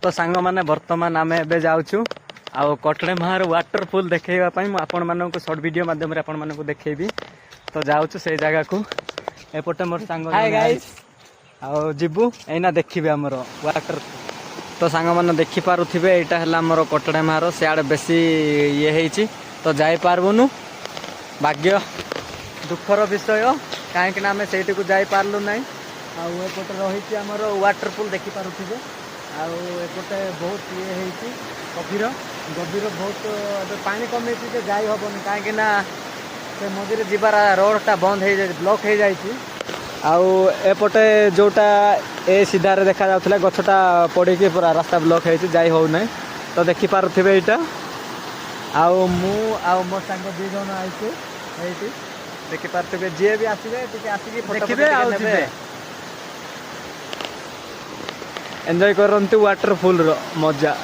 तो सांग मैंने बर्तमान आम ए जाऊँ आउ कटड़ेमार वाटरफुल देखा आपण मानक सर्ट वीडियो मध्यम आपण मानक देखेबी तो जाऊँ से जगह को एपटे मोर सांग आउ जीवु एना देखिए आमर वाटर तो सांग मैंने देखिपे यहाँ है आमर कटड़ेमार सियाड़े बेसी ये होती तो जापरबुनु भाग्य दुखर विषय कहीं आम से जापारू ना आउटे रही आमर वाटरफुल देखिपे आउटे बहुत ये होती गभीर गभीर बहुत पानी कमी जाई हेनी कहीं से मझे जीवार रोडटा बंद हो ब्लॉक हो जाए आउटे जोटा ए सीधार देखा जाता गछटा पड़ी पूरा रास्ता ब्लॉक हो ना तो देखिपे यहाँ आउ मो सांग दी जन आई देखिपे जी भी आसवे आसिक एंजॉय करंतु वाटरफुल रो मजा